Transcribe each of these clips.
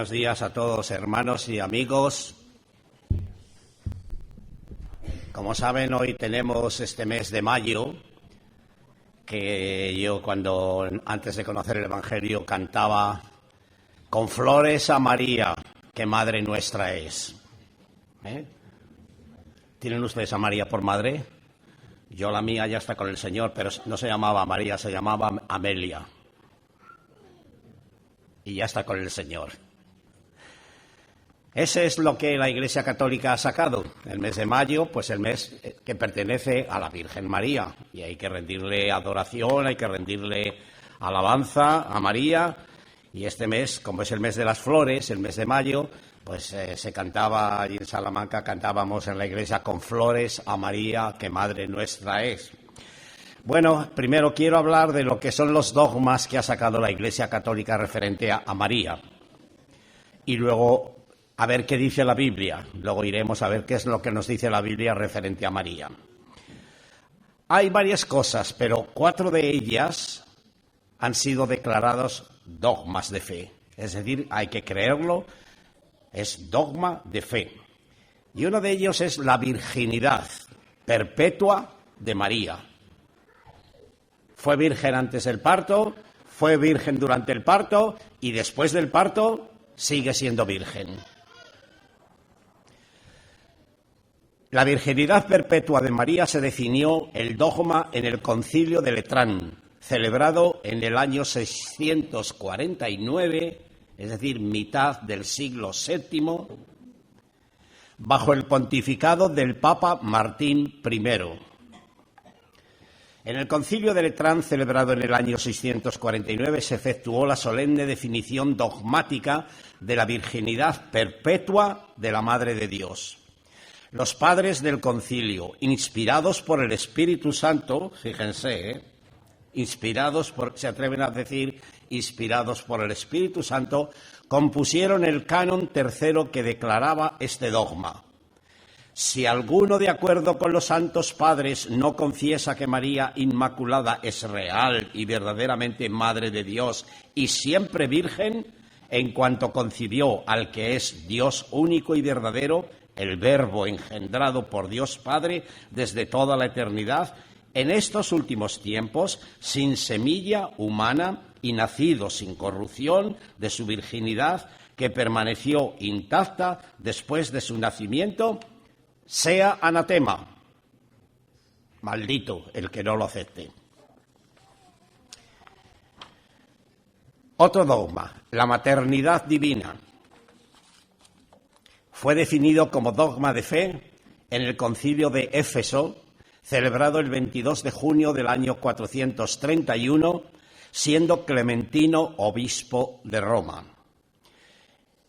Buenos días a todos, hermanos y amigos. Como saben, hoy tenemos este mes de mayo, que yo antes de conocer el Evangelio cantaba: con flores a María, que madre nuestra es. ¿Tienen ustedes a María por madre? Yo la mía ya está con el Señor, pero no se llamaba María, se llamaba Amelia. Y ya está con el Señor. Ese es lo que la Iglesia Católica ha sacado. El mes de mayo, pues el mes que pertenece a la Virgen María. Y hay que rendirle adoración, hay que rendirle alabanza a María. Y este mes, como es el mes de las flores, el mes de mayo, pues se cantaba, allí en Salamanca cantábamos en la iglesia: con flores a María, que madre nuestra es. Bueno, primero quiero hablar de lo que son los dogmas que ha sacado la Iglesia Católica referente a María. Y luego a ver qué dice la Biblia. Luego iremos a ver qué es lo que nos dice la Biblia referente a María. Hay varias cosas, pero 4 de ellas han sido declarados dogmas de fe. Es decir, hay que creerlo, es dogma de fe. Y uno de ellos es la virginidad perpetua de María. Fue virgen antes del parto, fue virgen durante el parto y después del parto sigue siendo virgen. La virginidad perpetua de María se definió el dogma en el Concilio de Letrán, celebrado en el año 649, es decir, mitad del siglo VII, bajo el pontificado del Papa Martín I. En el Concilio de Letrán, celebrado en el año 649, se efectuó la solemne definición dogmática de la virginidad perpetua de la Madre de Dios. Los padres del concilio, inspirados por el Espíritu Santo, fíjense, se atreven a decir inspirados por el Espíritu Santo, compusieron el canon tercero que declaraba este dogma. Si alguno, de acuerdo con los santos padres, no confiesa que María Inmaculada es real y verdaderamente Madre de Dios y siempre virgen, en cuanto concibió al que es Dios único y verdadero, el Verbo engendrado por Dios Padre desde toda la eternidad, en estos últimos tiempos, sin semilla humana y nacido sin corrupción de su virginidad, que permaneció intacta después de su nacimiento, sea anatema. Maldito el que no lo acepte. Otro dogma, la maternidad divina. Fue definido como dogma de fe en el Concilio de Éfeso, celebrado el 22 de junio del año 431, siendo Clementino obispo de Roma.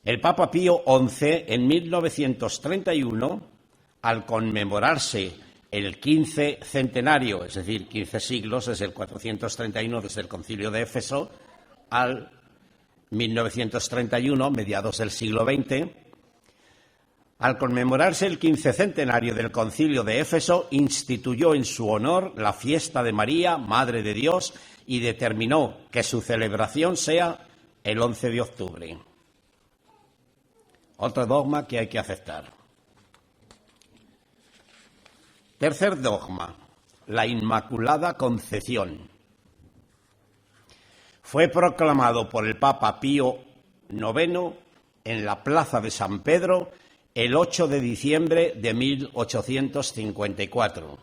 El Papa Pío XI, en 1931, al conmemorarse el 15 centenario, es decir, 15 siglos, desde el 431, desde el Concilio de Éfeso, al 1931, mediados del siglo XX, al conmemorarse el 15 centenario del Concilio de Éfeso, instituyó en su honor la fiesta de María, Madre de Dios, y determinó que su celebración sea el 11 de octubre. Otro dogma que hay que aceptar. Tercer dogma, la Inmaculada Concepción. Fue proclamado por el Papa Pío IX en la Plaza de San Pedro el 8 de diciembre de 1854,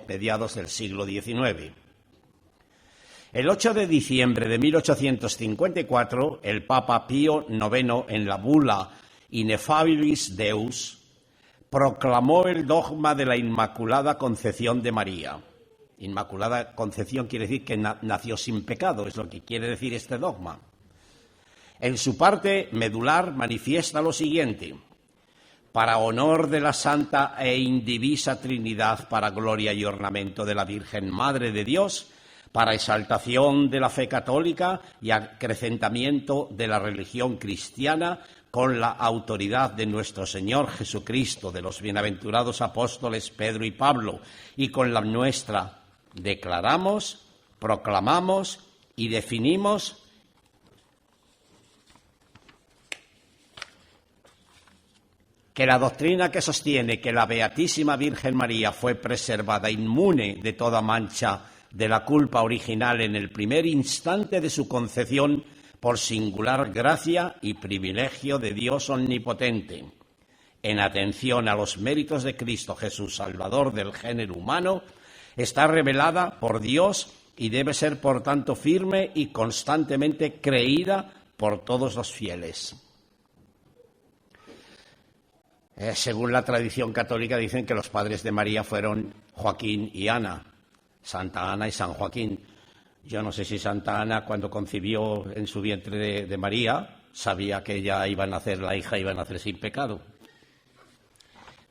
mediados del siglo XIX. El 8 de diciembre de 1854, el Papa Pío IX, en la bula Ineffabilis Deus, proclamó el dogma de la Inmaculada Concepción de María. Inmaculada Concepción quiere decir que nació sin pecado, es lo que quiere decir este dogma. En su parte medular manifiesta lo siguiente: para honor de la Santa e Indivisa Trinidad, para gloria y ornamento de la Virgen Madre de Dios, para exaltación de la fe católica y acrecentamiento de la religión cristiana, con la autoridad de nuestro Señor Jesucristo, de los bienaventurados apóstoles Pedro y Pablo, y con la nuestra, declaramos, proclamamos y definimos que la doctrina que sostiene que la Beatísima Virgen María fue preservada inmune de toda mancha de la culpa original en el primer instante de su concepción por singular gracia y privilegio de Dios omnipotente, en atención a los méritos de Cristo Jesús, Salvador del género humano, está revelada por Dios y debe ser, por tanto, firme y constantemente creída por todos los fieles. Según la tradición católica, dicen que los padres de María fueron Joaquín y Ana, Santa Ana y San Joaquín. Yo no sé si Santa Ana, cuando concibió en su vientre de María, sabía que ella iba a nacer, la hija iba a nacer sin pecado.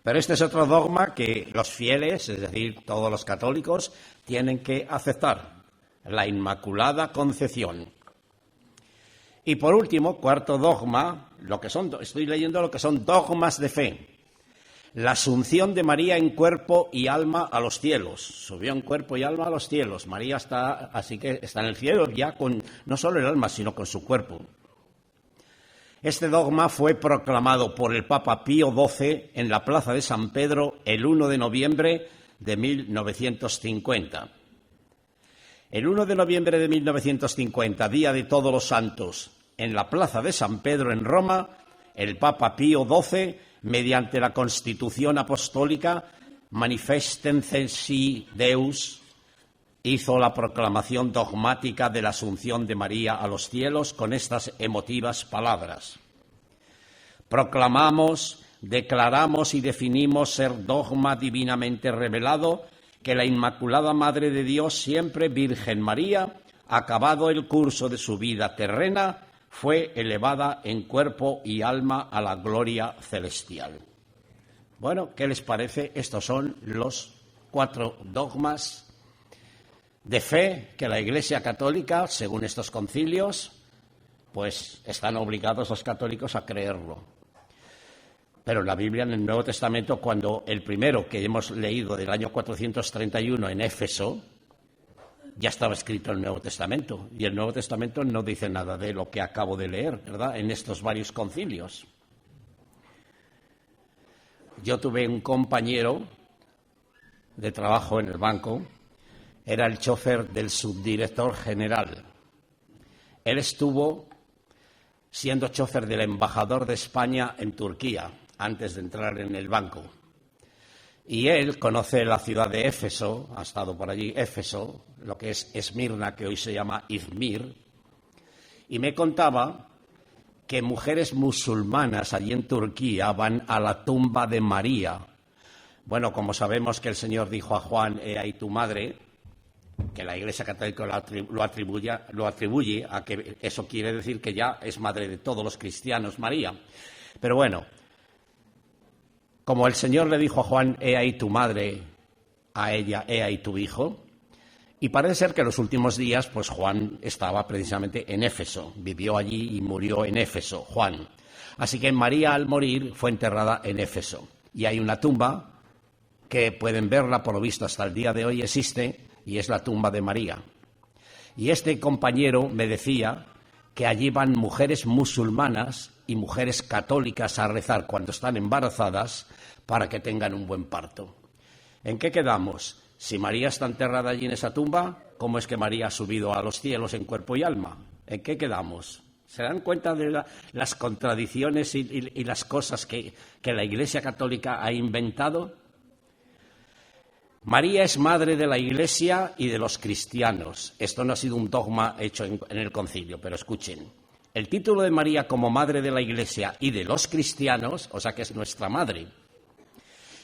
Pero este es otro dogma que los fieles, es decir, todos los católicos, tienen que aceptar: la Inmaculada Concepción. Y por último, cuarto dogma, estoy leyendo lo que son dogmas de fe. La asunción de María en cuerpo y alma a los cielos. Subió en cuerpo y alma a los cielos. María está en el cielo ya con no solo el alma, sino con su cuerpo. Este dogma fue proclamado por el Papa Pío XII en la Plaza de San Pedro el 1 de noviembre de 1950. El 1 de noviembre de 1950, Día de Todos los Santos, en la Plaza de San Pedro en Roma, el Papa Pío XII, mediante la Constitución Apostólica Manifestem Censei Deus, hizo la proclamación dogmática de la Asunción de María a los cielos con estas emotivas palabras: proclamamos, declaramos y definimos ser dogma divinamente revelado que la Inmaculada Madre de Dios, siempre Virgen María, acabado el curso de su vida terrena, fue elevada en cuerpo y alma a la gloria celestial. Bueno, ¿qué les parece? Estos son los 4 dogmas de fe que la Iglesia Católica, según estos concilios, pues están obligados los católicos a creerlo. Pero en la Biblia, en el Nuevo Testamento, cuando el primero que hemos leído del año 431 en Éfeso, ya estaba escrito el Nuevo Testamento, y el Nuevo Testamento no dice nada de lo que acabo de leer, ¿verdad?, en estos varios concilios. Yo tuve un compañero de trabajo en el banco, era el chofer del subdirector general. Él estuvo siendo chofer del embajador de España en Turquía, antes de entrar en el banco. Y él conoce la ciudad de Éfeso, ha estado por allí, Éfeso, lo que es Esmirna, que hoy se llama Izmir, y me contaba que mujeres musulmanas allí en Turquía van a la tumba de María. Bueno, como sabemos que el Señor dijo a Juan, he ahí tu madre, que la Iglesia Católica lo atribuye a que eso quiere decir que ya es madre de todos los cristianos, María. Pero bueno, como el Señor le dijo a Juan, he ahí tu madre, a ella, he ahí tu hijo, y parece ser que en los últimos días, pues Juan estaba precisamente en Éfeso, vivió allí y murió en Éfeso, Juan. Así que María, al morir, fue enterrada en Éfeso. Y hay una tumba que pueden verla, por lo visto hasta el día de hoy existe, y es la tumba de María. Y este compañero me decía que allí van mujeres musulmanas y mujeres católicas a rezar cuando están embarazadas para que tengan un buen parto. ¿En qué quedamos? Si María está enterrada allí en esa tumba, ¿cómo es que María ha subido a los cielos en cuerpo y alma? ¿En qué quedamos? ¿Se dan cuenta de las contradicciones y las cosas que la Iglesia Católica ha inventado? María es madre de la Iglesia y de los cristianos. Esto no ha sido un dogma hecho en el concilio, pero escuchen. El título de María como madre de la Iglesia y de los cristianos, o sea que es nuestra madre,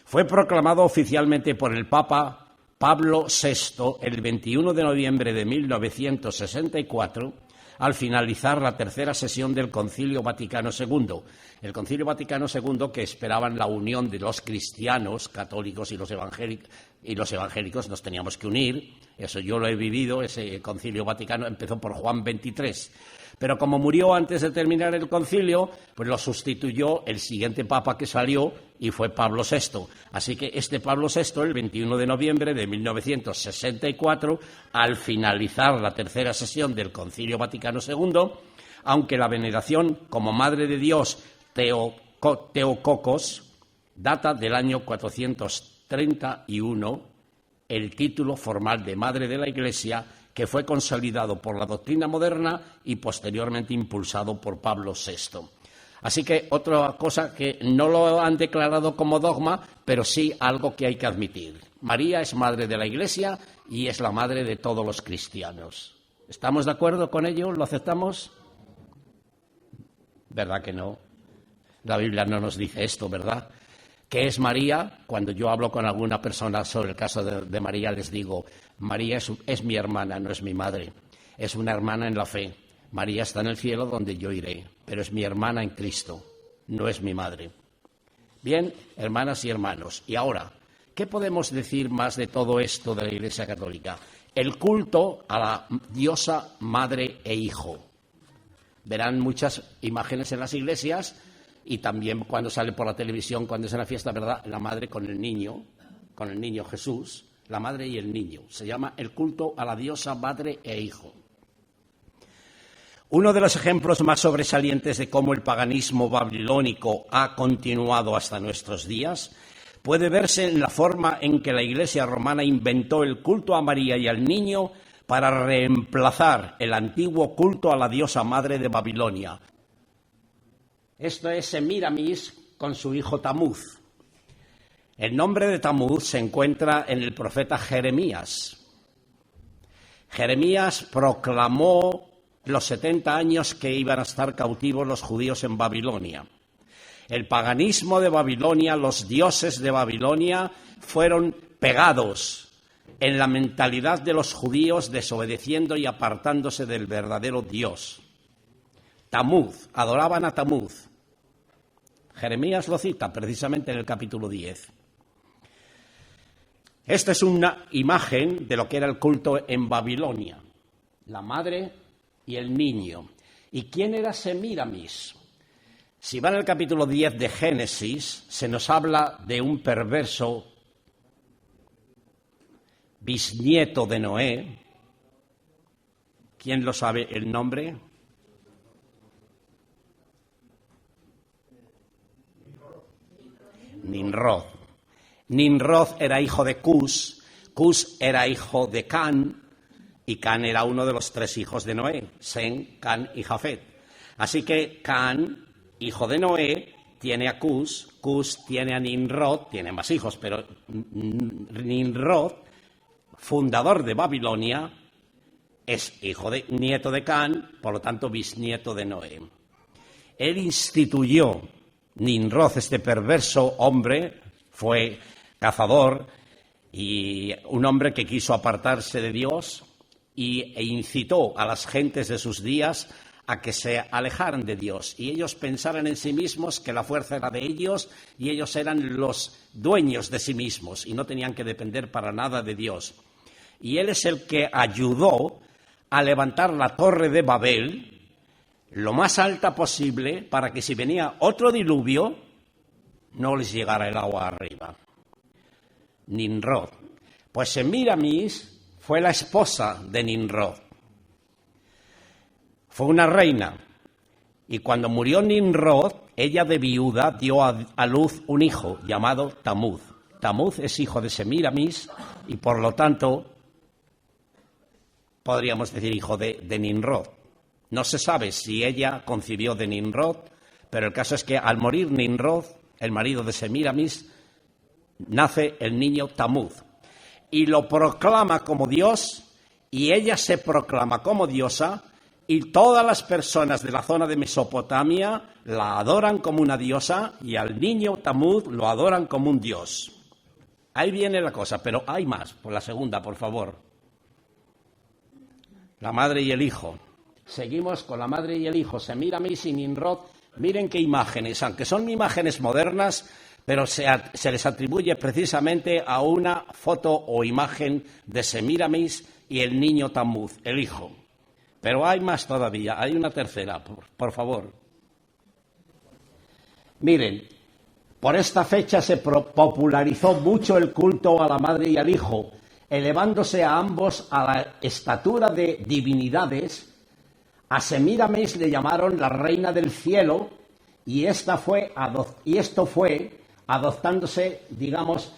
fue proclamado oficialmente por el Papa Pablo VI el 21 de noviembre de 1964, al finalizar la tercera sesión del Concilio Vaticano II. El Concilio Vaticano II, que esperaban la unión de los cristianos católicos y los evangélicos, nos teníamos que unir. Eso yo lo he vivido, ese Concilio Vaticano empezó por Juan XXIII. Pero como murió antes de terminar el concilio, pues lo sustituyó el siguiente papa que salió y fue Pablo VI. Así que este Pablo VI, el 21 de noviembre de 1964, al finalizar la tercera sesión del Concilio Vaticano II, aunque la veneración como Madre de Dios Teococos, Data del año 431 el título formal de Madre de la Iglesia, que fue consolidado por la doctrina moderna y posteriormente impulsado por Pablo VI. Así que otra cosa que no lo han declarado como dogma, pero sí algo que hay que admitir. María es Madre de la Iglesia y es la madre de todos los cristianos. ¿Estamos de acuerdo con ello? ¿Lo aceptamos? ¿Verdad que no? La Biblia no nos dice esto, ¿verdad? ¿Qué es María? Cuando yo hablo con alguna persona sobre el caso de María, les digo, María es mi hermana, no es mi madre. Es una hermana en la fe. María está en el cielo donde yo iré, pero es mi hermana en Cristo, no es mi madre. Bien, hermanas y hermanos, y ahora, ¿qué podemos decir más de todo esto de la Iglesia Católica? El culto a la diosa madre e hijo. Verán muchas imágenes en las iglesias y también cuando sale por la televisión, cuando es una fiesta, ¿verdad? La madre con el niño Jesús, la madre y el niño. Se llama el culto a la diosa madre e hijo. Uno de los ejemplos más sobresalientes de cómo el paganismo babilónico ha continuado hasta nuestros días puede verse en la forma en que la Iglesia romana inventó el culto a María y al niño para reemplazar el antiguo culto a la diosa madre de Babilonia. Esto es Semíramis con su hijo Tamuz. El nombre de Tamuz se encuentra en el profeta Jeremías. Jeremías proclamó los 70 años que iban a estar cautivos los judíos en Babilonia. El paganismo de Babilonia, los dioses de Babilonia fueron pegados en la mentalidad de los judíos, desobedeciendo y apartándose del verdadero Dios. Tamuz, adoraban a Tamuz. Jeremías lo cita precisamente en el capítulo 10. Esta es una imagen de lo que era el culto en Babilonia. La madre y el niño. ¿Y quién era Semíramis? Si van al capítulo 10 de Génesis, se nos habla de un perverso bisnieto de Noé. ¿Quién lo sabe el nombre? Nimrod. Nimrod era hijo de Cus, Cus era hijo de Can, y Can era uno de los 3 hijos de Noé, Sem, Can y Jafet. Así que Can, hijo de Noé, tiene a Cus, Cus tiene a Nimrod, tiene más hijos, pero Nimrod, fundador de Babilonia, es nieto de Can, por lo tanto bisnieto de Noé. Él instituyó, Nimrod, este perverso hombre, fue cazador y un hombre que quiso apartarse de Dios e incitó a las gentes de sus días a que se alejaran de Dios y ellos pensaran en sí mismos que la fuerza era de ellos y ellos eran los dueños de sí mismos y no tenían que depender para nada de Dios. Y él es el que ayudó a levantar la torre de Babel lo más alta posible para que si venía otro diluvio no les llegara el agua arriba. Nimrod. Pues Semíramis fue la esposa de Nimrod. Fue una reina. Y cuando murió Nimrod, ella de viuda dio a luz un hijo llamado Tamuz. Tamuz es hijo de Semíramis y por lo tanto podríamos decir hijo de Nimrod. No se sabe si ella concibió de Nimrod, pero el caso es que al morir Nimrod, el marido de Semíramis, nace el niño Tamuz y lo proclama como Dios y ella se proclama como diosa y todas las personas de la zona de Mesopotamia la adoran como una diosa y al niño Tamuz lo adoran como un dios. Ahí viene la cosa, pero hay más. Por la segunda, por favor. La madre y el hijo. Seguimos con la madre y el hijo, Semíramis y Nimrod. Miren qué imágenes, aunque son imágenes modernas, pero se les atribuye precisamente a una foto o imagen de Semíramis y el niño Tamuz, el hijo. Pero hay más todavía, hay una tercera, por favor. Miren, por esta fecha se popularizó mucho el culto a la madre y al hijo, elevándose a ambos a la estatura de divinidades. A Semíramis le llamaron la reina del cielo y esto fue adoptándose, digamos,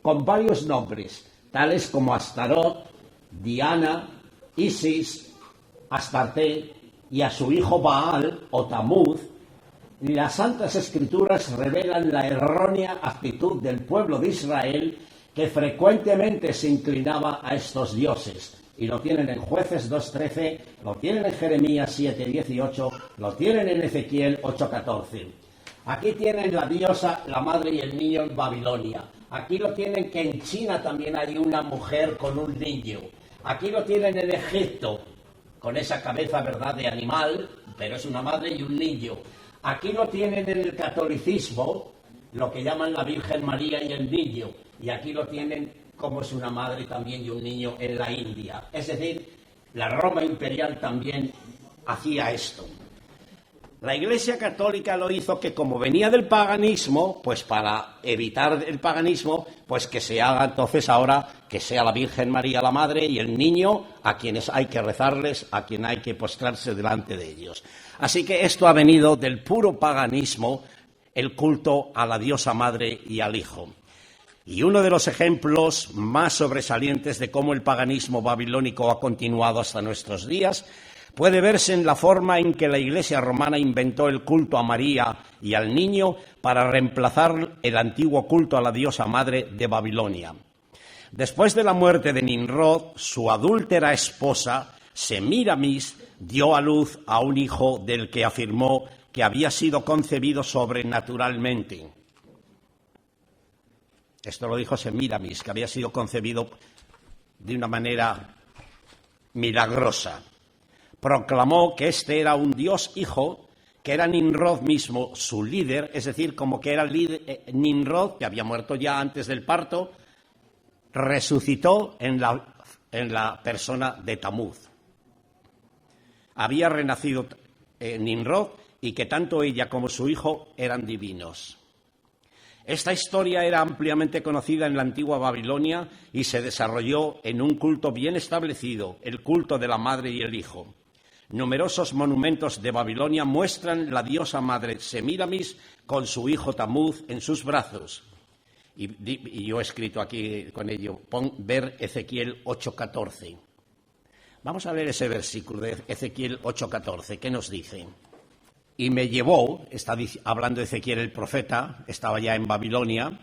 con varios nombres, tales como Astarot, Diana, Isis, Astarte y a su hijo Baal o Tamuz. Las Santas Escrituras revelan la errónea actitud del pueblo de Israel, que frecuentemente se inclinaba a estos dioses. Y lo tienen en Jueces 2.13, lo tienen en Jeremías 7.18, lo tienen en Ezequiel 8.14. Aquí tienen la diosa, la madre y el niño en Babilonia. Aquí lo tienen que en China también hay una mujer con un niño. Aquí lo tienen en Egipto, con esa cabeza, ¿verdad?, de animal, pero es una madre y un niño. Aquí lo tienen en el catolicismo, lo que llaman la Virgen María y el niño. Y aquí lo tienen como es una madre también y un niño en la India. Es decir, la Roma imperial también hacía esto. La Iglesia Católica lo hizo, que como venía del paganismo, pues para evitar el paganismo, pues que se haga entonces ahora que sea la Virgen María la madre y el niño a quienes hay que rezarles, a quien hay que postrarse delante de ellos. Así que esto ha venido del puro paganismo, el culto a la diosa madre y al hijo. Y uno de los ejemplos más sobresalientes de cómo el paganismo babilónico ha continuado hasta nuestros días puede verse en la forma en que la Iglesia romana inventó el culto a María y al niño para reemplazar el antiguo culto a la diosa madre de Babilonia. Después de la muerte de Nimrod, su adúltera esposa, Semiramis, dio a luz a un hijo del que afirmó que había sido concebido sobrenaturalmente. Esto lo dijo Semiramis, que había sido concebido de una manera milagrosa. Proclamó que este era un Dios hijo, que era Nimrod mismo su líder, es decir, como que era Nimrod, que había muerto ya antes del parto, resucitó en la persona de Tamuz. Había renacido Nimrod y que tanto ella como su hijo eran divinos. Esta historia era ampliamente conocida en la antigua Babilonia y se desarrolló en un culto bien establecido, el culto de la madre y el hijo. Numerosos monumentos de Babilonia muestran la diosa madre Semiramis con su hijo Tamuz en sus brazos. Y yo he escrito aquí con ello, ver Ezequiel 8.14. Vamos a ver ese versículo de Ezequiel 8.14, ¿qué nos dice? Y me llevó, está hablando Ezequiel el profeta, estaba ya en Babilonia,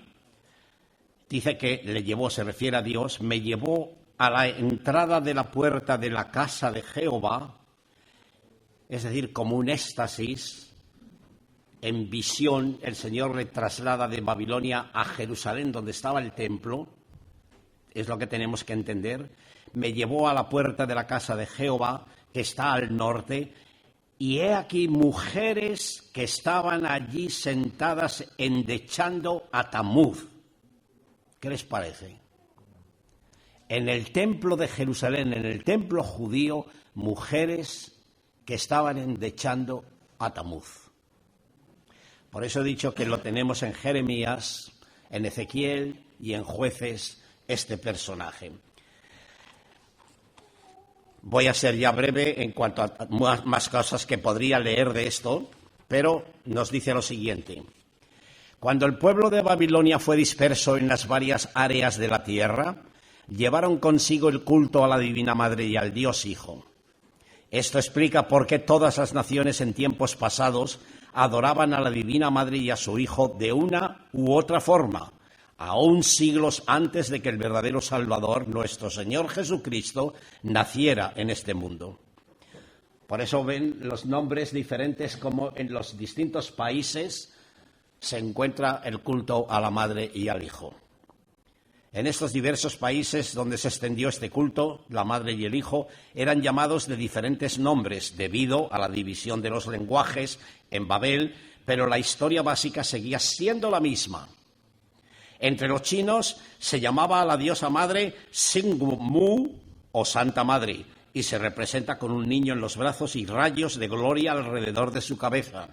dice que le llevó, se refiere a Dios, me llevó a la entrada de la puerta de la casa de Jehová, es decir, como un éxtasis, en visión, el Señor le traslada de Babilonia a Jerusalén, donde estaba el templo, es lo que tenemos que entender, me llevó a la puerta de la casa de Jehová, que está al norte, y he aquí mujeres que estaban allí sentadas endechando a Tamuz. ¿Qué les parece? En el templo de Jerusalén, en el templo judío, mujeres que estaban endechando a Tamuz. Por eso he dicho que lo tenemos en Jeremías, en Ezequiel y en Jueces, este personaje. Voy a ser ya breve en cuanto a más cosas que podría leer de esto, pero nos dice lo siguiente. Cuando el pueblo de Babilonia fue disperso en las varias áreas de la tierra, llevaron consigo el culto a la Divina Madre y al Dios Hijo. Esto explica por qué todas las naciones en tiempos pasados adoraban a la Divina Madre y a su Hijo de una u otra forma, aún siglos antes de que el verdadero Salvador, nuestro Señor Jesucristo, naciera en este mundo. Por eso ven los nombres diferentes, como en los distintos países se encuentra el culto a la Madre y al Hijo. En estos diversos países donde se extendió este culto, la Madre y el Hijo eran llamados de diferentes nombres debido a la división de los lenguajes en Babel, pero la historia básica seguía siendo la misma. Entre los chinos se llamaba a la diosa madre Xingmu o Santa Madre y se representa con un niño en los brazos y rayos de gloria alrededor de su cabeza.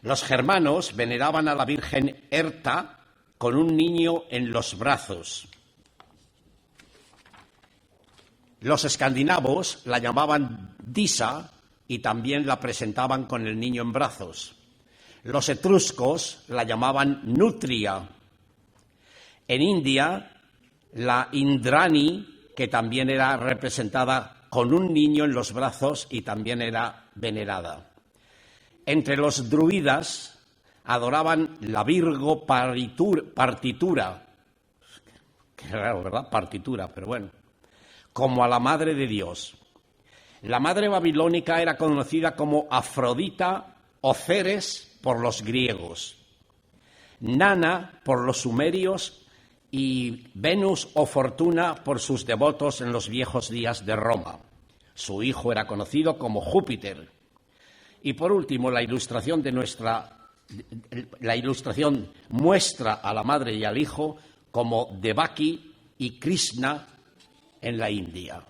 Los germanos veneraban a la Virgen Herta con un niño en los brazos. Los escandinavos la llamaban Disa y también la presentaban con el niño en brazos. Los etruscos la llamaban Nutria. En India, la Indrani, que también era representada con un niño en los brazos y también era venerada. Entre los druidas adoraban la Virgo partitura, qué raro, ¿verdad? Partitura, pero bueno, como a la Madre de Dios. La madre babilónica era conocida como Afrodita o Ceres por los griegos, Nana por los sumerios y Venus o Fortuna por sus devotos en los viejos días de Roma. Su hijo era conocido como Júpiter. Y por último, la ilustración muestra a la madre y al hijo como Devaki y Krishna en la India.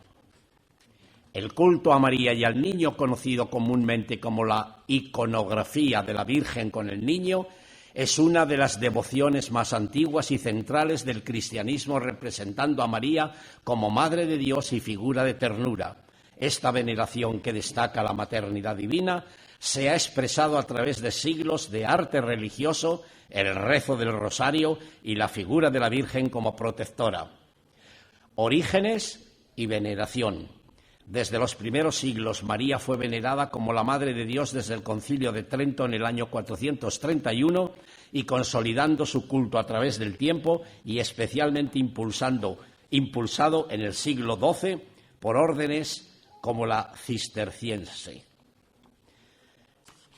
El culto a María y al niño, conocido comúnmente como la iconografía de la Virgen con el niño, es una de las devociones más antiguas y centrales del cristianismo, representando a María como Madre de Dios y figura de ternura. Esta veneración, que destaca la maternidad divina, se ha expresado a través de siglos de arte religioso, el rezo del rosario y la figura de la Virgen como protectora. Orígenes y veneración. Desde los primeros siglos, María fue venerada como la Madre de Dios desde el Concilio de Trento en el año 431 y consolidando su culto a través del tiempo y especialmente impulsado en el siglo XII por órdenes como la cisterciense.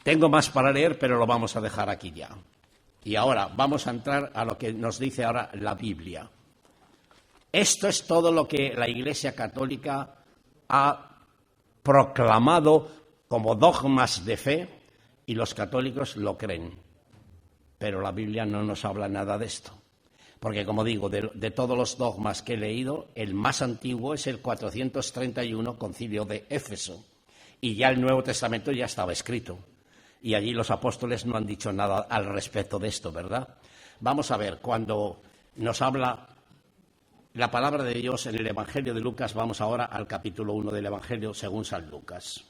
Tengo más para leer, pero lo vamos a dejar aquí ya. Y ahora vamos a entrar a lo que nos dice ahora la Biblia. Esto es todo lo que la Iglesia Católica ha proclamado como dogmas de fe y los católicos lo creen. Pero la Biblia no nos habla nada de esto. Porque, como digo, de todos los dogmas que he leído, el más antiguo es el 431 Concilio de Éfeso. Y ya el Nuevo Testamento ya estaba escrito. Y allí los apóstoles no han dicho nada al respecto de esto, ¿verdad? Vamos a ver, cuando nos habla la palabra de Dios en el Evangelio de Lucas, vamos ahora al capítulo 1 del Evangelio según San Lucas.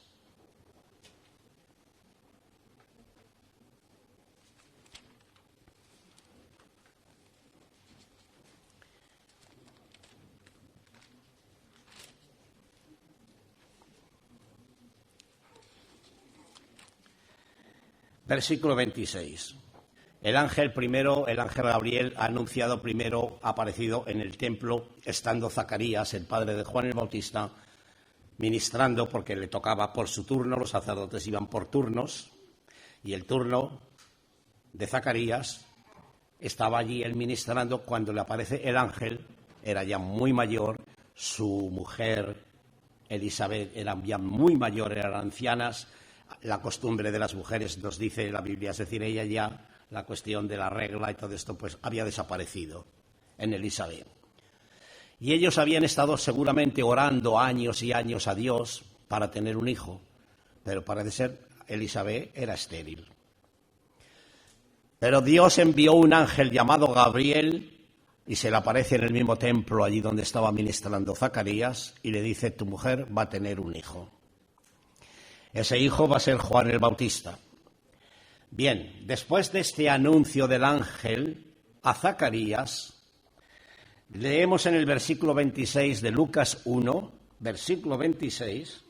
Versículo 26. El ángel Gabriel, ha anunciado primero, ha aparecido en el templo, estando Zacarías, el padre de Juan el Bautista, ministrando, porque le tocaba por su turno, los sacerdotes iban por turnos, y el turno de Zacarías estaba allí él ministrando cuando le aparece el ángel. Era ya muy mayor, su mujer Elizabeth era ya muy mayor, eran ancianas. La costumbre de las mujeres, nos dice la Biblia, es decir, ella ya, la cuestión de la regla y todo esto, pues había desaparecido en Elizabeth. Y ellos habían estado seguramente orando años y años a Dios para tener un hijo, pero parece ser Elizabeth era estéril. Pero Dios envió un ángel llamado Gabriel y se le aparece en el mismo templo allí donde estaba ministrando Zacarías y le dice: tu mujer va a tener un hijo. Ese hijo va a ser Juan el Bautista. Bien, después de este anuncio del ángel a Zacarías, leemos en el versículo 26 de Lucas 1, versículo 26,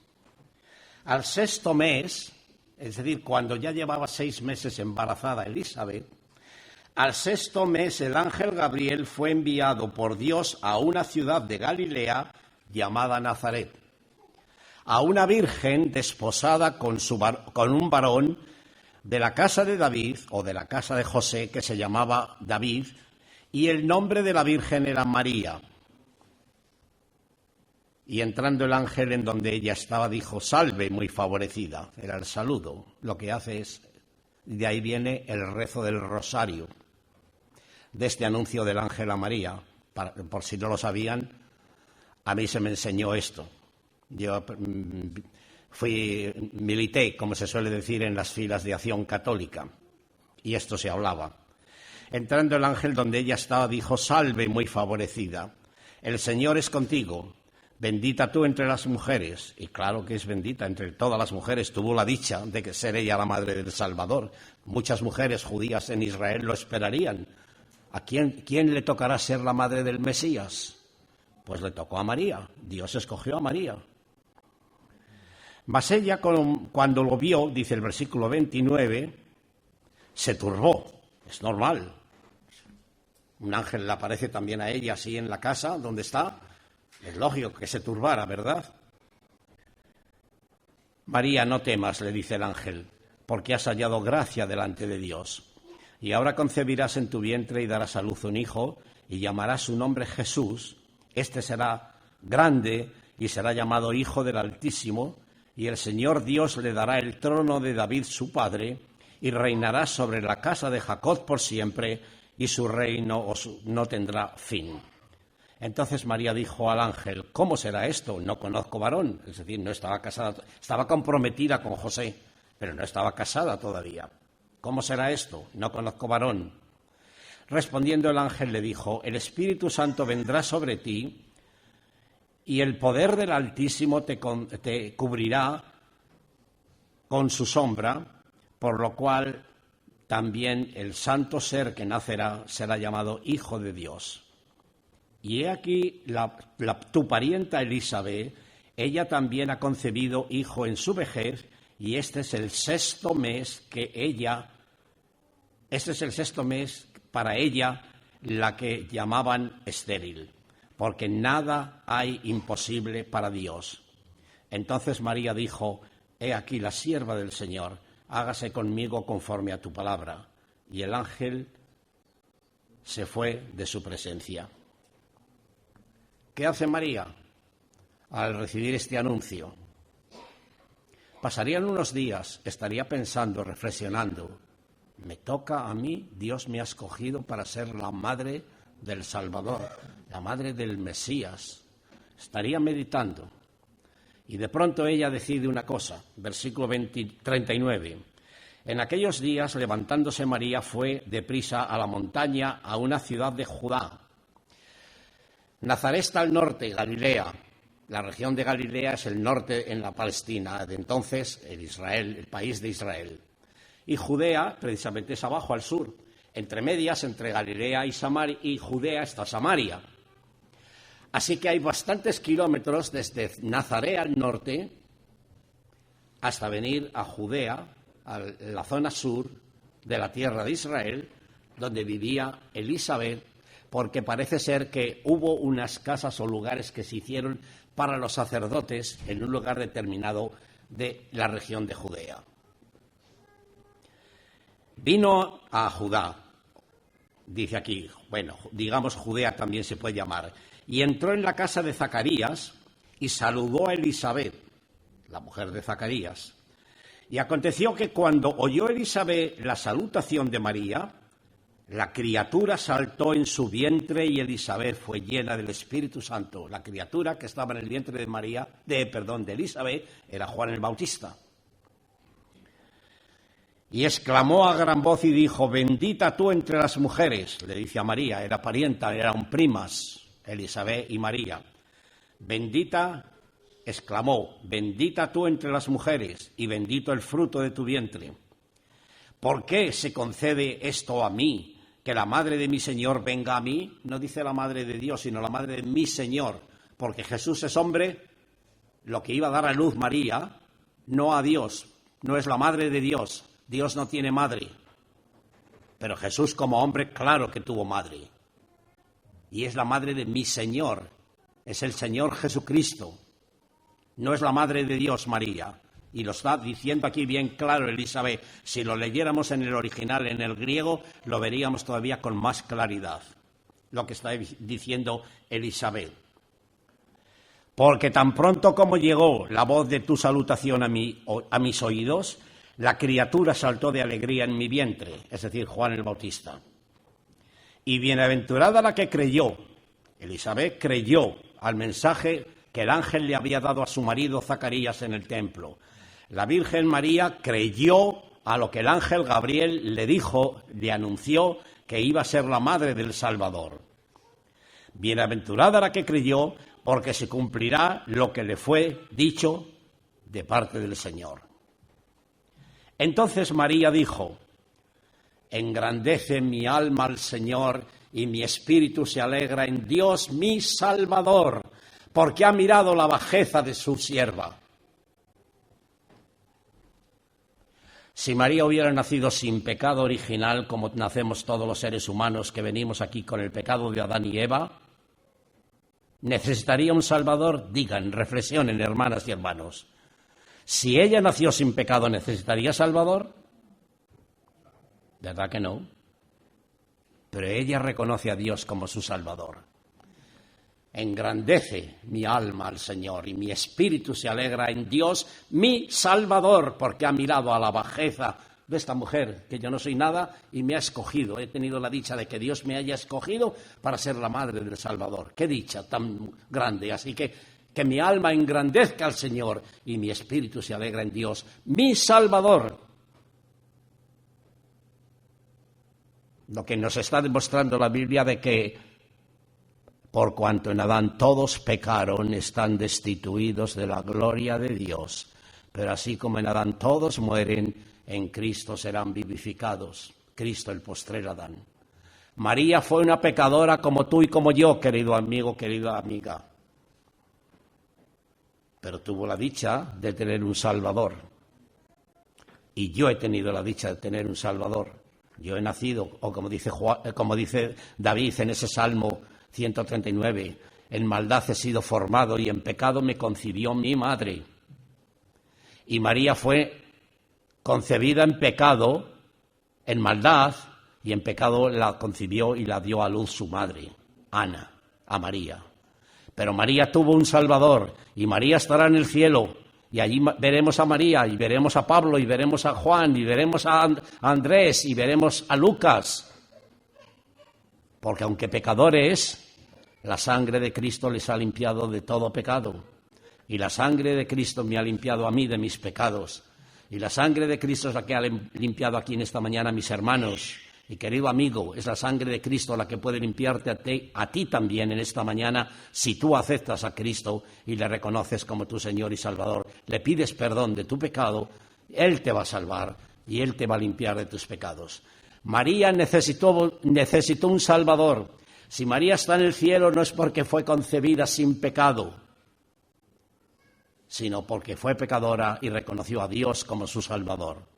al sexto mes, es decir, cuando ya llevaba 6 meses embarazada Elizabeth, al sexto mes el ángel Gabriel fue enviado por Dios a una ciudad de Galilea llamada Nazaret, a una virgen desposada con un varón de la casa de David, o de la casa de José, que se llamaba David, y el nombre de la virgen era María. Y entrando el ángel en donde ella estaba, dijo: salve, muy favorecida. Era el saludo. Lo que hace es, de ahí viene el rezo del rosario, de este anuncio del ángel a María. Por si no lo sabían, a mí se me enseñó esto. Yo milité, como se suele decir, en las filas de Acción Católica, y esto se hablaba. Entrando el ángel donde ella estaba, dijo: salve, muy favorecida, el Señor es contigo, Bendita tú entre las mujeres, y claro que es bendita entre todas las mujeres, tuvo la dicha de que ser ella la madre del Salvador. Muchas mujeres judías en Israel lo esperarían. ¿A quién le tocará ser la madre del Mesías? Pues le tocó a María, Dios escogió a María. Mas ella cuando lo vio, dice el versículo 29, se turbó, es normal. Un ángel le aparece también a ella así en la casa donde está. Es lógico que se turbara, ¿verdad? María, no temas, le dice el ángel, porque has hallado gracia delante de Dios. Y ahora concebirás en tu vientre y darás a luz un hijo, y llamarás su nombre Jesús. Este será grande y será llamado Hijo del Altísimo, y el Señor Dios le dará el trono de David su padre, y reinará sobre la casa de Jacob por siempre, y su reino no tendrá fin. Entonces María dijo al ángel, ¿cómo será esto? No conozco varón. Es decir, no estaba casada, estaba comprometida con José, pero no estaba casada todavía. ¿Cómo será esto? No conozco varón. Respondiendo el ángel le dijo, el Espíritu Santo vendrá sobre ti y el poder del Altísimo te cubrirá con su sombra, por lo cual también el santo ser que nacerá será llamado Hijo de Dios. Y he aquí tu parienta Elisabet, ella también ha concebido hijo en su vejez, y este es el sexto mes para ella, la que llamaban estéril, porque nada hay imposible para Dios. Entonces María dijo, he aquí la sierva del Señor, hágase conmigo conforme a tu palabra. Y el ángel se fue de su presencia. ¿Qué hace María al recibir este anuncio? Pasarían unos días, estaría pensando, reflexionando, me toca a mí, Dios me ha escogido para ser la madre del Salvador, la madre del Mesías. Estaría meditando. Y de pronto ella decide una cosa, versículo 39. En aquellos días, levantándose María, fue deprisa a la montaña, a una ciudad de Judá. Nazaret está al norte, Galilea. La región de Galilea es el norte en la Palestina, de entonces el país de Israel. Y Judea, precisamente, es abajo, al sur. Entre medias, entre Galilea y Judea, está Samaria. Así que hay bastantes kilómetros desde Nazaret al norte hasta venir a Judea, a la zona sur de la tierra de Israel, donde vivía Elisabet, porque parece ser que hubo unas casas o lugares que se hicieron para los sacerdotes en un lugar determinado de la región de Judea. Vino a Judá, dice aquí, bueno, digamos Judea también se puede llamar, y entró en la casa de Zacarías y saludó a Elisabet, la mujer de Zacarías. Y aconteció que cuando oyó Elisabet la salutación de María, la criatura saltó en su vientre y Elisabet fue llena del Espíritu Santo. La criatura que estaba en el vientre de Elisabet era Juan el Bautista. Y exclamó a gran voz y dijo, bendita tú entre las mujeres, le dice a María, era parienta, eran primas, Elisabet y María. Exclamó, bendita tú entre las mujeres y bendito el fruto de tu vientre. ¿Por qué se concede esto a mí? Que la madre de mi Señor venga a mí, no dice la madre de Dios, sino la madre de mi Señor, porque Jesús es hombre, lo que iba a dar a luz María, no a Dios, no es la madre de Dios, Dios no tiene madre, pero Jesús como hombre, claro que tuvo madre, y es la madre de mi Señor, es el Señor Jesucristo, no es la madre de Dios María. Y lo está diciendo aquí bien claro Elisabet. Si lo leyéramos en el original, en el griego, lo veríamos todavía con más claridad, lo que está diciendo Elisabet. Porque tan pronto como llegó la voz de tu salutación a mis oídos, la criatura saltó de alegría en mi vientre, es decir, Juan el Bautista. Y bienaventurada la que creyó. Elisabet creyó al mensaje que el ángel le había dado a su marido Zacarías en el templo. La Virgen María creyó a lo que el ángel Gabriel le dijo, le anunció que iba a ser la madre del Salvador. Bienaventurada la que creyó, porque se cumplirá lo que le fue dicho de parte del Señor. Entonces María dijo: engrandece mi alma al Señor, y mi espíritu se alegra en Dios mi Salvador, porque ha mirado la bajeza de su sierva. Si María hubiera nacido sin pecado original, como nacemos todos los seres humanos que venimos aquí con el pecado de Adán y Eva, ¿necesitaría un Salvador? Digan, reflexionen, hermanas y hermanos. Si ella nació sin pecado, ¿necesitaría Salvador? ¿Verdad que no? Pero ella reconoce a Dios como su Salvador. Engrandece mi alma al Señor, y mi espíritu se alegra en Dios, mi Salvador, porque ha mirado a la bajeza de esta mujer, que yo no soy nada, y me ha escogido. He tenido la dicha de que Dios me haya escogido para ser la madre del Salvador. ¡Qué dicha tan grande! Así que mi alma engrandezca al Señor, y mi espíritu se alegra en Dios, mi Salvador. Lo que nos está demostrando la Biblia de que por cuanto en Adán todos pecaron, están destituidos de la gloria de Dios. Pero así como en Adán todos mueren, en Cristo serán vivificados. Cristo, el postrer Adán. María fue una pecadora como tú y como yo, querido amigo, querida amiga. Pero tuvo la dicha de tener un Salvador. Y yo he tenido la dicha de tener un Salvador. Yo he nacido, o como dice David en ese Salmo 139, en maldad he sido formado y en pecado me concibió mi madre. Y María fue concebida en pecado, en maldad, y en pecado la concibió y la dio a luz su madre, Ana, a María. Pero María tuvo un Salvador, y María estará en el cielo, y allí veremos a María, y veremos a Pablo, y veremos a Juan, y veremos a Andrés, y veremos a Lucas. Porque aunque pecador es, la sangre de Cristo les ha limpiado de todo pecado. Y la sangre de Cristo me ha limpiado a mí de mis pecados. Y la sangre de Cristo es la que ha limpiado aquí en esta mañana a mis hermanos. Y querido amigo, es la sangre de Cristo la que puede limpiarte a ti también en esta mañana, si tú aceptas a Cristo y le reconoces como tu Señor y Salvador. Le pides perdón de tu pecado, Él te va a salvar y Él te va a limpiar de tus pecados. María necesitó un Salvador. Si María está en el cielo no es porque fue concebida sin pecado, sino porque fue pecadora y reconoció a Dios como su Salvador.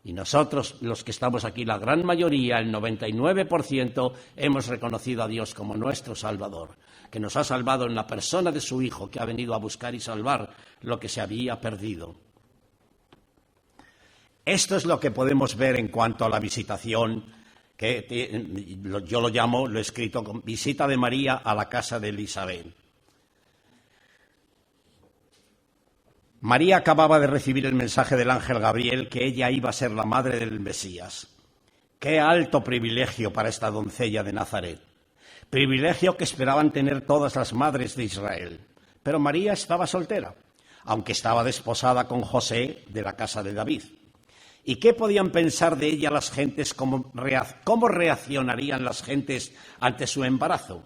Y nosotros, los que estamos aquí, la gran mayoría, el 99%, hemos reconocido a Dios como nuestro Salvador, que nos ha salvado en la persona de su Hijo, que ha venido a buscar y salvar lo que se había perdido. Esto es lo que podemos ver en cuanto a la visitación, que yo lo he escrito con visita de María a la casa de Elizabeth. María acababa de recibir el mensaje del ángel Gabriel que ella iba a ser la madre del Mesías. ¡Qué alto privilegio para esta doncella de Nazaret! Privilegio que esperaban tener todas las madres de Israel. Pero María estaba soltera, aunque estaba desposada con José de la casa de David. ¿Y qué podían pensar de ella las gentes? ¿Cómo reaccionarían las gentes ante su embarazo?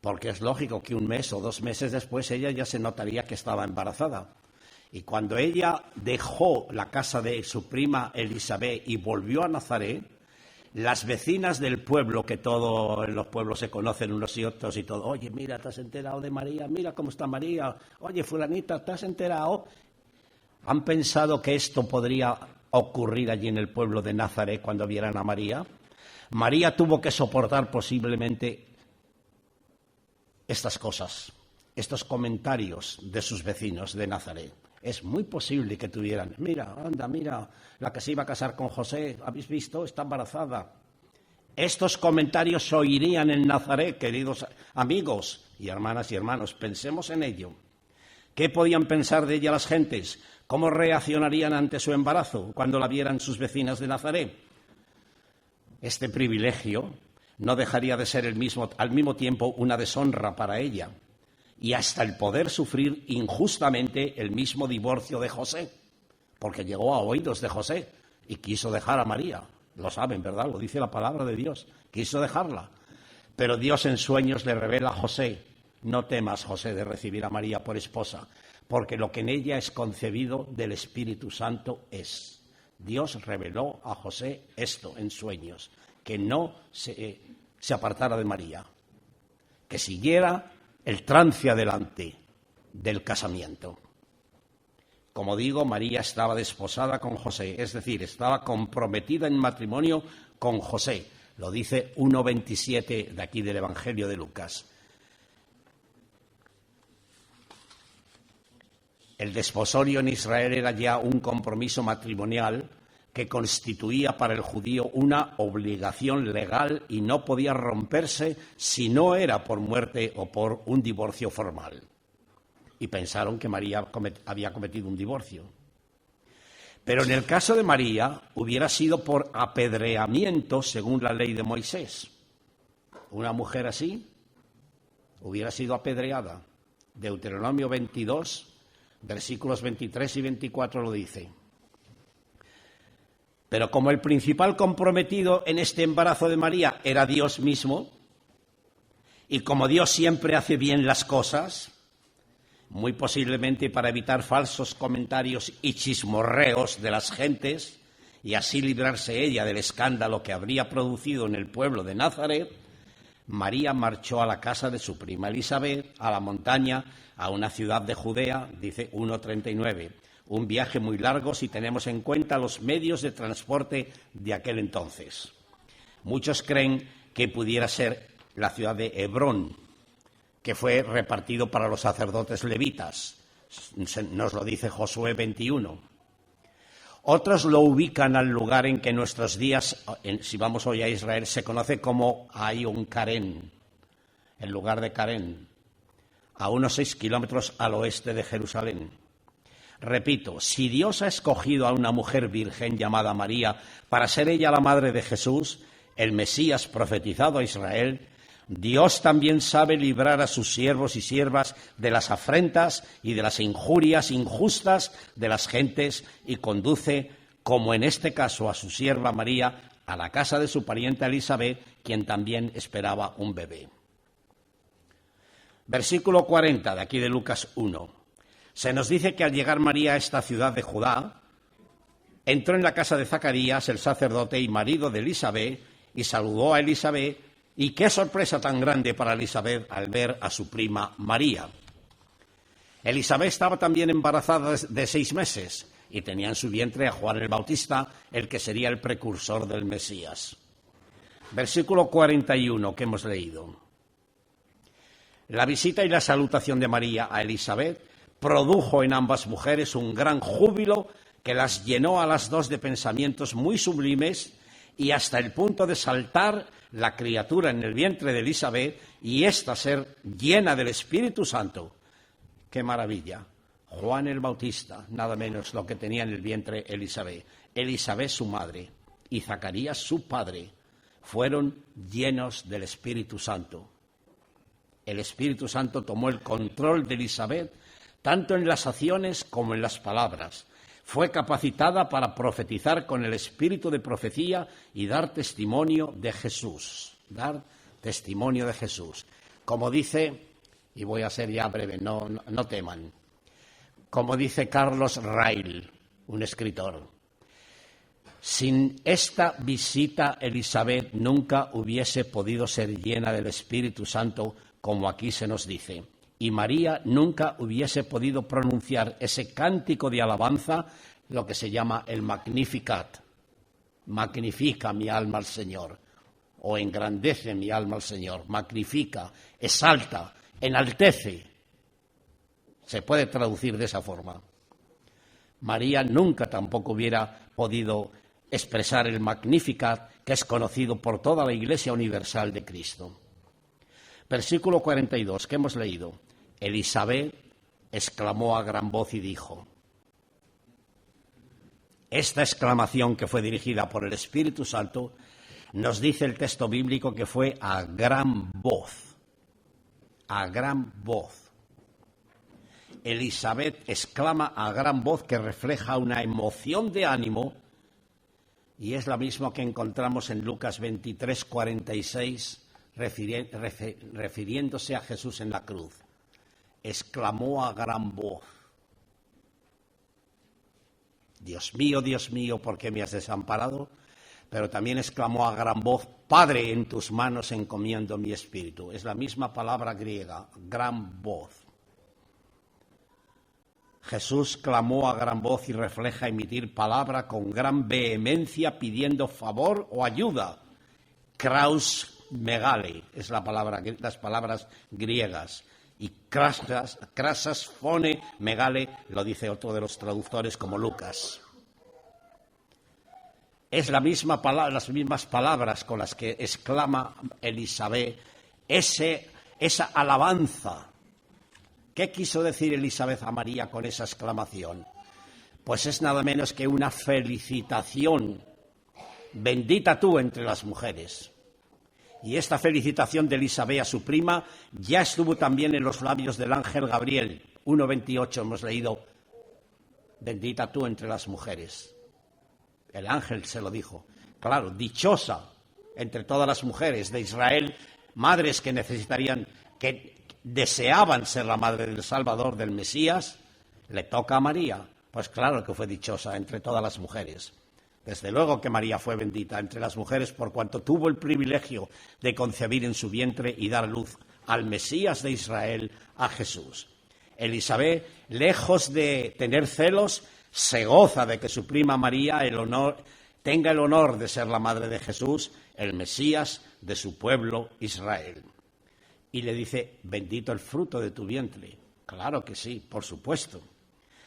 Porque es lógico que 1 mes o 2 meses después ella ya se notaría que estaba embarazada. Y cuando ella dejó la casa de su prima Elizabeth y volvió a Nazaret, las vecinas del pueblo, que todos los pueblos se conocen unos y otros y todo, oye, mira, ¿te has enterado de María? Mira cómo está María. Oye, fulanita, ¿te has enterado? ¿Han pensado que esto podría ocurrir allí en el pueblo de Nazaret cuando vieran a María? María tuvo que soportar posiblemente estas cosas, estos comentarios de sus vecinos de Nazaret. Es muy posible que tuvieran, mira, anda, mira, la que se iba a casar con José, ¿habéis visto? Está embarazada. Estos comentarios se oirían en Nazaret, queridos amigos y hermanas y hermanos, pensemos en ello. ¿Qué podían pensar de ella las gentes? ¿Cómo reaccionarían ante su embarazo cuando la vieran sus vecinas de Nazaret? Este privilegio no dejaría de ser al mismo tiempo una deshonra para ella y hasta el poder sufrir injustamente el mismo divorcio de José, porque llegó a oídos de José y quiso dejar a María. Lo saben, ¿verdad? Lo dice la palabra de Dios. Quiso dejarla. Pero Dios en sueños le revela a José No temas, José, de recibir a María por esposa, porque lo que en ella es concebido del Espíritu Santo es. Dios reveló a José esto en sueños, que no se apartara de María, que siguiera el trance adelante del casamiento. Como digo, María estaba desposada con José, es decir, estaba comprometida en matrimonio con José. Lo dice 1:27 de aquí del Evangelio de Lucas. El desposorio en Israel era ya un compromiso matrimonial que constituía para el judío una obligación legal y no podía romperse si no era por muerte o por un divorcio formal. Y pensaron que María había cometido un divorcio. Pero en el caso de María hubiera sido por apedreamiento según la ley de Moisés. Una mujer así hubiera sido apedreada. Deuteronomio 22, versículos 23 y 24 lo dice. Pero como el principal comprometido en este embarazo de María era Dios mismo, y como Dios siempre hace bien las cosas, muy posiblemente para evitar falsos comentarios y chismorreos de las gentes, y así librarse ella del escándalo que habría producido en el pueblo de Nazaret, María marchó a la casa de su prima Elisabet, a la montaña, a una ciudad de Judea, dice 1:39. Un viaje muy largo si tenemos en cuenta los medios de transporte de aquel entonces. Muchos creen que pudiera ser la ciudad de Hebrón, que fue repartido para los sacerdotes levitas. Nos lo dice Josué 21. Otros lo ubican al lugar en que en nuestros días, si vamos hoy a Israel, se conoce como Ayón Karen, el lugar de Karen, a unos 6 kilómetros al oeste de Jerusalén. Repito, si Dios ha escogido a una mujer virgen llamada María para ser ella la madre de Jesús, el Mesías profetizado a Israel, Dios también sabe librar a sus siervos y siervas de las afrentas y de las injurias injustas de las gentes y conduce, como en este caso a su sierva María, a la casa de su parienta Elisabet, quien también esperaba un bebé. Versículo 40 de aquí de Lucas 1. Se nos dice que al llegar María a esta ciudad de Judá, entró en la casa de Zacarías, el sacerdote y marido de Elisabet, y saludó a Elisabet. Y qué sorpresa tan grande para Elisabet al ver a su prima María. Elisabet estaba también embarazada de 6 meses y tenía en su vientre a Juan el Bautista, el que sería el precursor del Mesías. Versículo 41 que hemos leído. La visita y la salutación de María a Elisabet produjo en ambas mujeres un gran júbilo que las llenó a las dos de pensamientos muy sublimes y hasta el punto de saltar la criatura en el vientre de Elisabet y ésta ser llena del Espíritu Santo. ¡Qué maravilla! Juan el Bautista, nada menos lo que tenía en el vientre Elisabet. Elisabet su madre y Zacarías su padre fueron llenos del Espíritu Santo. El Espíritu Santo tomó el control de Elisabet tanto en las acciones como en las palabras. Fue capacitada para profetizar con el espíritu de profecía y dar testimonio de Jesús. Dar testimonio de Jesús. Como dice, y voy a ser ya breve, no teman, como dice Carlos Rail, un escritor, sin esta visita Elisabet nunca hubiese podido ser llena del Espíritu Santo, como aquí se nos dice. Y María nunca hubiese podido pronunciar ese cántico de alabanza, lo que se llama el Magnificat. Magnifica mi alma al Señor, o engrandece mi alma al Señor, magnifica, exalta, enaltece. Se puede traducir de esa forma. María nunca tampoco hubiera podido expresar el Magnificat, que es conocido por toda la Iglesia Universal de Cristo. Versículo 42, que hemos leído. Elisabet exclamó a gran voz y dijo. Esta exclamación, que fue dirigida por el Espíritu Santo, nos dice el texto bíblico que fue a gran voz. A gran voz. Elisabet exclama a gran voz, que refleja una emoción de ánimo, y es la misma que encontramos en Lucas 23, 46, refiriéndose a Jesús en la cruz, exclamó a gran voz: Dios mío, ¿por qué me has desamparado? Pero también exclamó a gran voz: Padre, en tus manos encomiendo mi espíritu. Es la misma palabra griega, gran voz. Jesús clamó a gran voz y refleja emitir palabra con gran vehemencia pidiendo favor o ayuda. Kraus megale es la palabra, las palabras griegas. Y krasas phone megale lo dice otro de los traductores como Lucas. Es la misma palabra, las mismas palabras con las que exclama Elisabet esa alabanza. ¿Qué quiso decir Elisabet a María con esa exclamación? Pues es nada menos que una felicitación. Bendita tú entre las mujeres. Y esta felicitación de Elisabet a su prima ya estuvo también en los labios del ángel Gabriel. 1:28 hemos leído: bendita tú entre las mujeres. El ángel se lo dijo. Claro, dichosa entre todas las mujeres de Israel, madres que deseaban ser la madre del Salvador, del Mesías, le toca a María. Pues claro que fue dichosa entre todas las mujeres. Desde luego que María fue bendita entre las mujeres por cuanto tuvo el privilegio de concebir en su vientre y dar luz al Mesías de Israel, a Jesús. Elisabet, lejos de tener celos, se goza de que su prima María tenga el honor de ser la madre de Jesús, el Mesías de su pueblo Israel. Y le dice: bendito el fruto de tu vientre. Claro que sí, por supuesto.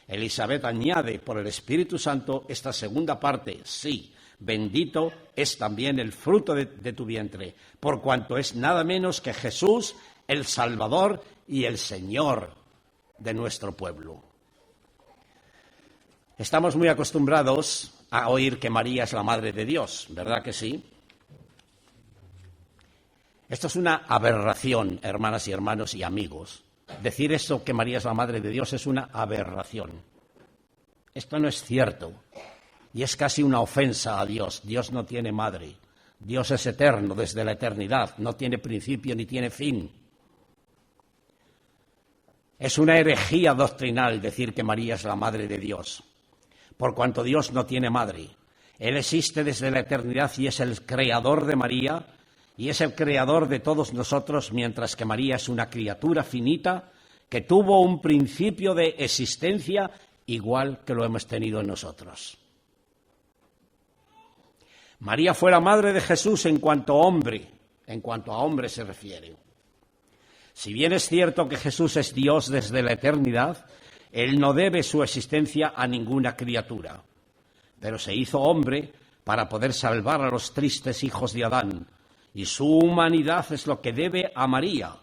Elisabet añade por el Espíritu Santo esta segunda parte: sí, bendito es también el fruto de tu vientre, por cuanto es nada menos que Jesús, el Salvador y el Señor de nuestro pueblo. Estamos muy acostumbrados a oír que María es la Madre de Dios, ¿verdad que sí? Esto es una aberración, hermanas y hermanos y amigos. Decir eso, que María es la Madre de Dios, es una aberración. Esto no es cierto. Y es casi una ofensa a Dios. Dios no tiene madre. Dios es eterno desde la eternidad. No tiene principio ni tiene fin. Es una herejía doctrinal decir que María es la Madre de Dios, por cuanto Dios no tiene madre. Él existe desde la eternidad y es el creador de María, y es el creador de todos nosotros, mientras que María es una criatura finita que tuvo un principio de existencia igual que lo hemos tenido nosotros. María fue la madre de Jesús en cuanto a hombre se refiere. Si bien es cierto que Jesús es Dios desde la eternidad, Él no debe su existencia a ninguna criatura, pero se hizo hombre para poder salvar a los tristes hijos de Adán, y su humanidad es lo que debe a María.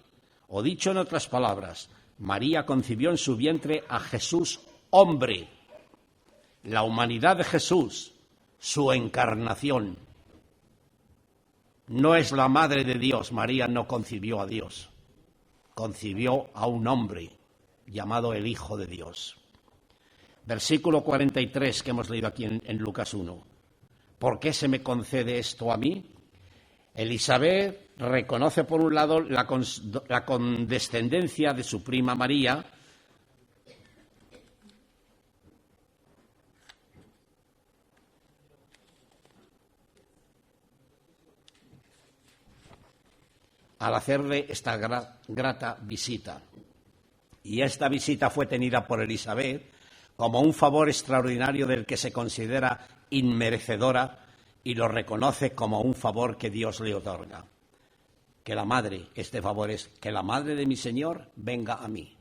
O dicho en otras palabras, María concibió en su vientre a Jesús hombre. La humanidad de Jesús, su encarnación. No es la madre de Dios. María no concibió a Dios. Concibió a un hombre llamado el Hijo de Dios. Versículo 43 que hemos leído aquí en Lucas 1. ¿Por qué se me concede esto a mí? Elisabet reconoce por un lado la condescendencia de su prima María, al hacerle esta grata visita. Y esta visita fue tenida por Elisabet como un favor extraordinario del que se considera inmerecedora y lo reconoce como un favor que Dios le otorga. Que la madre, este favor es que la madre de mi Señor venga a mí.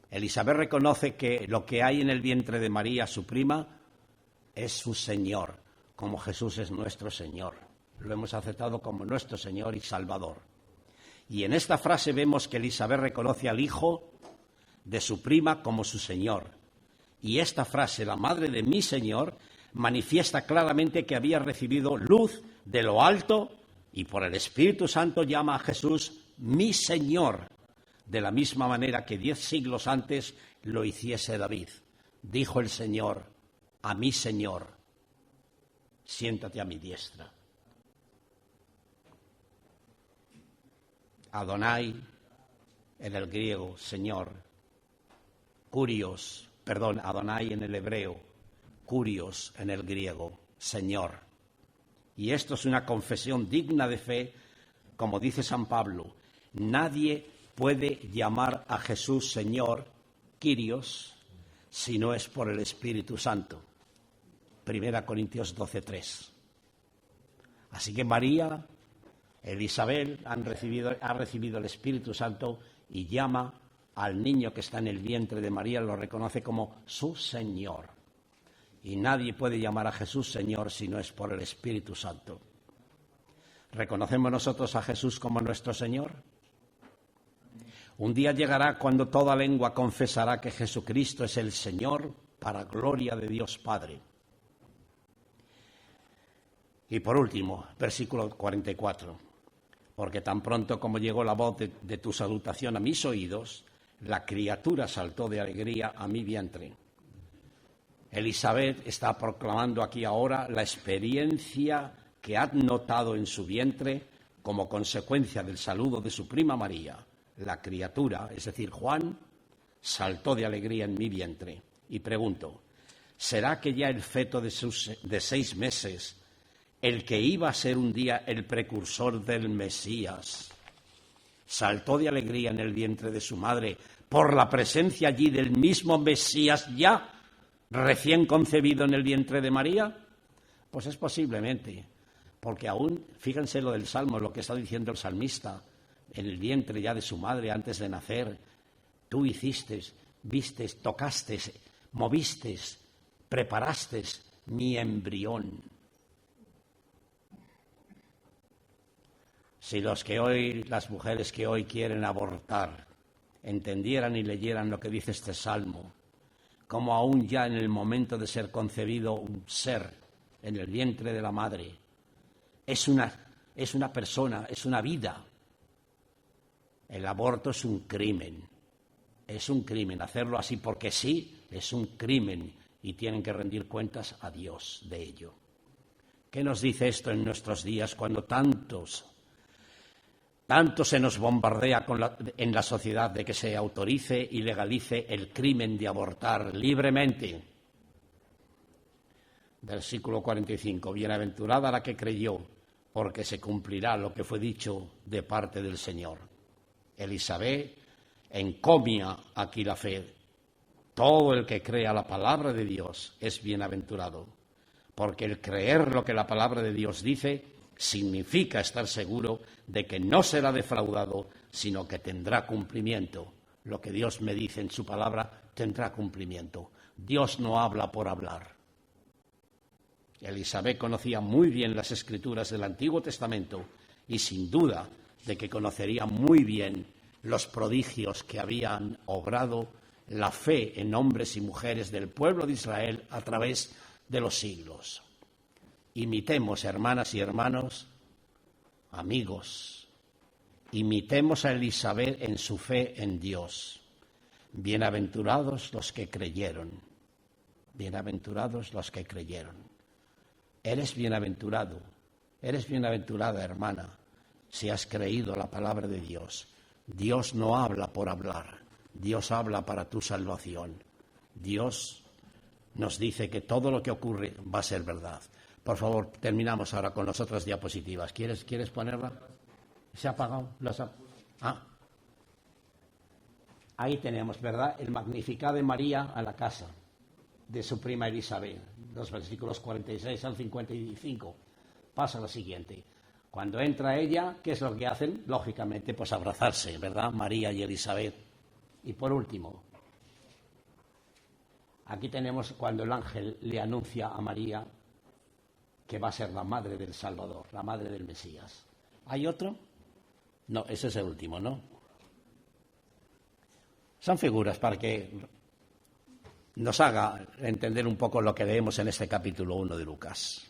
Elisabet reconoce que lo que hay en el vientre de María, su prima, es su Señor, como Jesús es nuestro Señor. Lo hemos aceptado como nuestro Señor y Salvador. Y en esta frase vemos que Elisabet reconoce al Hijo de su prima como su Señor. Y esta frase, la madre de mi Señor, manifiesta claramente que había recibido luz de lo alto y por el Espíritu Santo llama a Jesús mi Señor, de la misma manera que 10 siglos antes lo hiciese David. Dijo el Señor a mi Señor: siéntate a mi diestra. Adonai en el griego, Señor. Adonai en el hebreo. Kurios en el griego, Señor. Y esto es una confesión digna de fe, como dice San Pablo. Nadie puede llamar a Jesús Señor, Kyrios, si no es por el Espíritu Santo. 1 Corintios 12:3. Así que María, Isabel ha recibido el Espíritu Santo y llama al niño que está en el vientre de María, lo reconoce como su Señor. Y nadie puede llamar a Jesús Señor si no es por el Espíritu Santo. ¿Reconocemos nosotros a Jesús como nuestro Señor? Un día llegará cuando toda lengua confesará que Jesucristo es el Señor para gloria de Dios Padre. Y por último, versículo 44. Porque tan pronto como llegó la voz de tu salutación a mis oídos, la criatura saltó de alegría a mi vientre. Elizabeth está proclamando aquí ahora la experiencia que ha notado en su vientre como consecuencia del saludo de su prima María. La criatura, es decir, Juan, saltó de alegría en mi vientre. Y pregunto, ¿será que ya el feto de 6 meses, el que iba a ser un día el precursor del Mesías, saltó de alegría en el vientre de su madre por la presencia allí del mismo Mesías ya recién concebido en el vientre de María? Pues es posiblemente, porque aún, fíjense lo del Salmo, lo que está diciendo el salmista, en el vientre ya de su madre antes de nacer, tú hiciste, vistes, tocaste, moviste, preparaste mi embrión. Si las mujeres que hoy quieren abortar, entendieran y leyeran lo que dice este salmo, como aún ya en el momento de ser concebido un ser en el vientre de la madre, es una persona, es una vida. El aborto es un crimen, hacerlo así porque sí es un crimen y tienen que rendir cuentas a Dios de ello. ¿Qué nos dice esto en nuestros días cuando tanto se nos bombardea en la sociedad de que se autorice y legalice el crimen de abortar libremente? Versículo 45. Bienaventurada la que creyó, porque se cumplirá lo que fue dicho de parte del Señor. Elizabeth encomia aquí la fe. Todo el que crea la palabra de Dios es bienaventurado, porque el creer lo que la palabra de Dios dice significa estar seguro de que no será defraudado, sino que tendrá cumplimiento. Lo que Dios me dice en su palabra tendrá cumplimiento. Dios no habla por hablar. Elizabeth conocía muy bien las Escrituras del Antiguo Testamento y sin duda de que conocería muy bien los prodigios que habían obrado la fe en hombres y mujeres del pueblo de Israel a través de los siglos. Imitemos, hermanas y hermanos, amigos, imitemos a Elizabeth en su fe en Dios. Bienaventurados los que creyeron. Bienaventurados los que creyeron. Eres bienaventurado, eres bienaventurada, hermana, si has creído la palabra de Dios. Dios no habla por hablar, Dios habla para tu salvación. Dios nos dice que todo lo que ocurre va a ser verdad. Por favor, terminamos ahora con las otras diapositivas. ¿Quieres ponerla? ¿Se ha apagado? Ahí tenemos, ¿verdad? El Magnificat de María a la casa de su prima Elizabeth. Los versículos 46 al 55. Pasa lo siguiente. Cuando entra ella, ¿qué es lo que hacen? Lógicamente, pues abrazarse, ¿verdad? María y Elizabeth. Y por último, aquí tenemos cuando el ángel le anuncia a María que va a ser la madre del Salvador, la madre del Mesías. ¿Hay otro? No, ese es el último, ¿no? Son figuras para que nos haga entender un poco lo que leemos en este capítulo 1 de Lucas.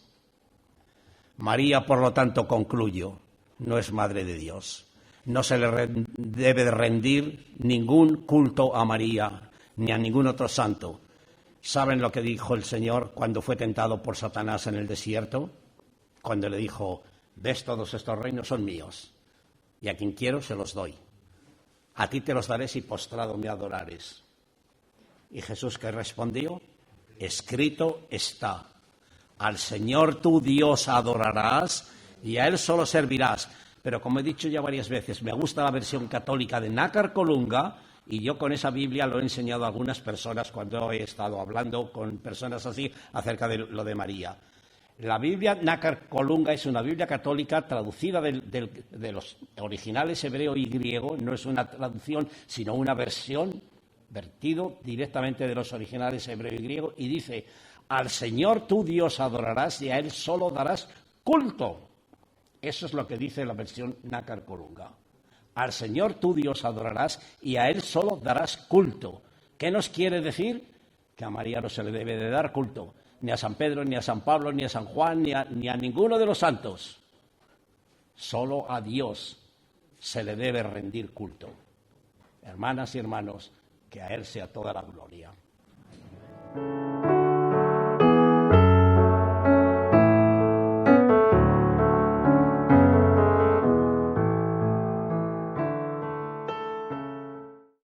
María, por lo tanto, concluyo, no es madre de Dios. No se le debe de rendir ningún culto a María ni a ningún otro santo. ¿Saben lo que dijo el Señor cuando fue tentado por Satanás en el desierto? Cuando le dijo, ¿ves todos estos reinos son míos? y a quien quiero se los doy. A ti te los daré si postrado me adorares. Y Jesús, ¿qué respondió? Escrito está: al Señor tu Dios adorarás y a Él solo servirás. Pero como he dicho ya varias veces, me gusta la versión católica de Nácar Colunga, y yo con esa Biblia lo he enseñado a algunas personas cuando he estado hablando con personas así acerca de lo de María. La Biblia Nácar Colunga es una Biblia católica traducida de los originales hebreo y griego, no es una traducción, sino una versión vertido directamente de los originales hebreo y griego, y dice: al Señor tu Dios adorarás y a Él solo darás culto. Eso es lo que dice la versión Nácar Colunga. Al Señor tu Dios adorarás y a Él solo darás culto. ¿Qué nos quiere decir? Que a María no se le debe de dar culto, ni a San Pedro, ni a San Pablo, ni a San Juan, ni a ninguno de los santos. Solo a Dios se le debe rendir culto. Hermanas y hermanos, que a Él sea toda la gloria.